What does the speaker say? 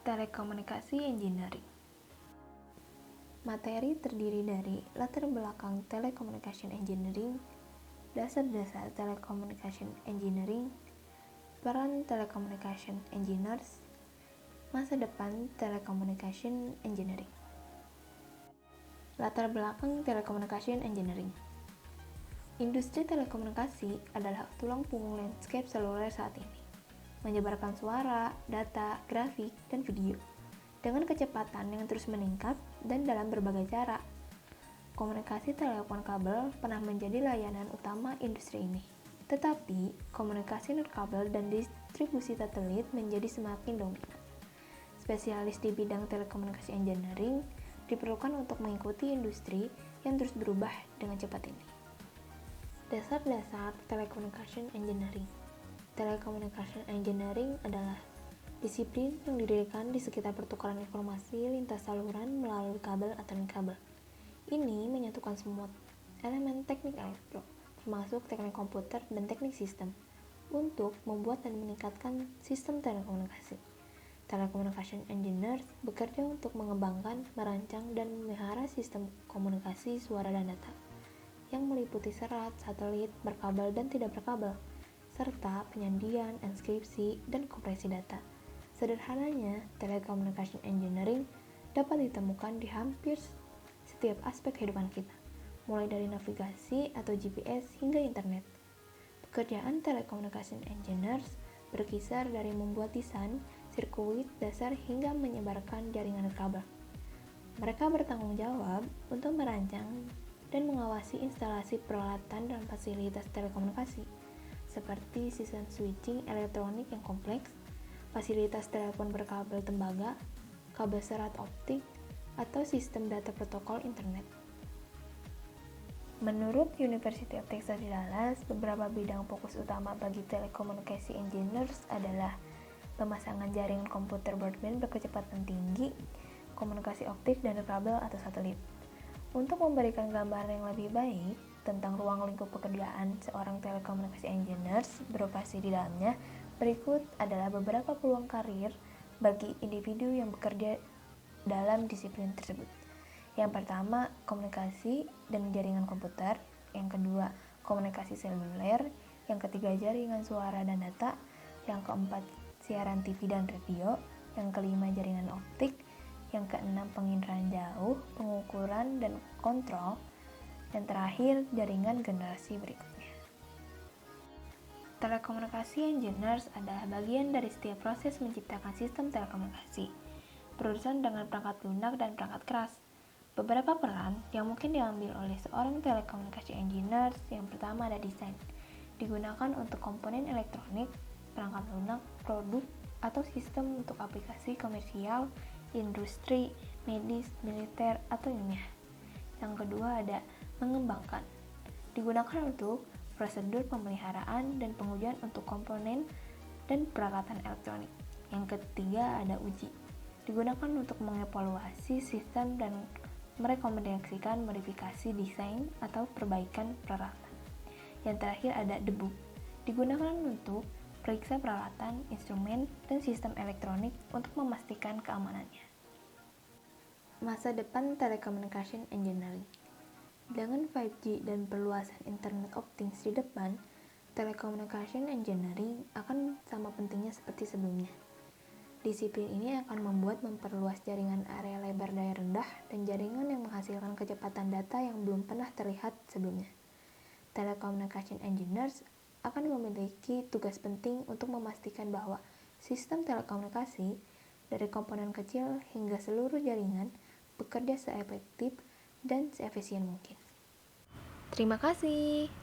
Telekomunikasi Engineering. Materi terdiri dari latar belakang Telecommunication Engineering, dasar-dasar Telecommunication Engineering, peran Telecommunication Engineers, masa depan Telecommunication Engineering. Latar belakang Telecommunication Engineering. Industri telekomunikasi adalah tulang punggung landscape seluler saat ini, menyebarkan suara, data, grafik, dan video dengan kecepatan yang terus meningkat dan dalam berbagai cara. Komunikasi telepon kabel pernah menjadi layanan utama industri ini, tetapi komunikasi nirkabel dan distribusi satelit menjadi semakin dominan. Spesialis di bidang telekomunikasi engineering diperlukan untuk mengikuti industri yang terus berubah dengan cepat ini. Dasar-dasar Telecommunication Engineering. Telecommunication Engineering adalah disiplin yang didirikan di sekitar pertukaran informasi lintas saluran melalui kabel atau nirkabel. Ini menyatukan semua elemen teknik elektro, termasuk teknik komputer dan teknik sistem, untuk membuat dan meningkatkan sistem telekomunikasi. Telecommunication Engineers bekerja untuk mengembangkan, merancang, dan memelihara sistem komunikasi suara dan data yang meliputi serat, satelit, berkabel dan tidak berkabel, serta penyandian, enskripsi, dan kompresi data. Sederhananya, telecommunication engineering dapat ditemukan di hampir setiap aspek kehidupan kita, mulai dari navigasi atau GPS hingga internet. Pekerjaan telecommunication engineers berkisar dari membuat desain, sirkuit dasar hingga menyebarkan jaringan kabel. Mereka bertanggung jawab untuk merancang dan mengawasi instalasi peralatan dan fasilitas telekomunikasi, seperti sistem switching elektronik yang kompleks, fasilitas telepon berkabel tembaga, kabel serat optik, atau sistem data protokol internet. Menurut University of Texas di Dallas, beberapa bidang fokus utama bagi telekomunikasi engineers adalah pemasangan jaringan komputer broadband berkecepatan tinggi, komunikasi optik dan kabel atau satelit. Untuk memberikan gambaran yang lebih baik tentang ruang lingkup pekerjaan seorang telekomunikasi engineers beroperasi di dalamnya, berikut adalah beberapa peluang karir bagi individu yang bekerja dalam disiplin tersebut. Yang pertama, komunikasi dan jaringan komputer. Yang kedua, komunikasi seluler. Yang ketiga, jaringan suara dan data. Yang keempat, siaran TV dan radio. Yang kelima, jaringan optik. Yang keenam, penginderaan jauh, pengukuran dan kontrol. Yang terakhir, jaringan generasi berikutnya. Telekomunikasi engineers adalah bagian dari setiap proses menciptakan sistem telekomunikasi, berurusan dengan perangkat lunak dan perangkat keras. Beberapa peran yang mungkin diambil oleh seorang telekomunikasi engineers. Yang pertama ada desain, digunakan untuk komponen elektronik, perangkat lunak, produk, atau sistem untuk aplikasi komersial, industri, medis, militer, atau ilmiah. Yang kedua ada mengembangkan, digunakan untuk prosedur pemeliharaan dan pengujian untuk komponen dan peralatan elektronik. Yang ketiga ada uji, digunakan untuk mengevaluasi sistem dan merekomendasikan modifikasi desain atau perbaikan peralatan. Yang terakhir ada debug, digunakan untuk periksa peralatan, instrumen, dan sistem elektronik untuk memastikan keamanannya. Masa depan Telecommunication Engineering. Dengan 5G dan perluasan internet of things di depan, Telecommunication Engineering akan sama pentingnya seperti sebelumnya. Disiplin ini akan memperluas jaringan area lebar daya rendah dan jaringan yang menghasilkan kecepatan data yang belum pernah terlihat sebelumnya. Telecommunication Engineers akan memiliki tugas penting untuk memastikan bahwa sistem telekomunikasi dari komponen kecil hingga seluruh jaringan bekerja seefektif dan seefisien mungkin. Terima kasih.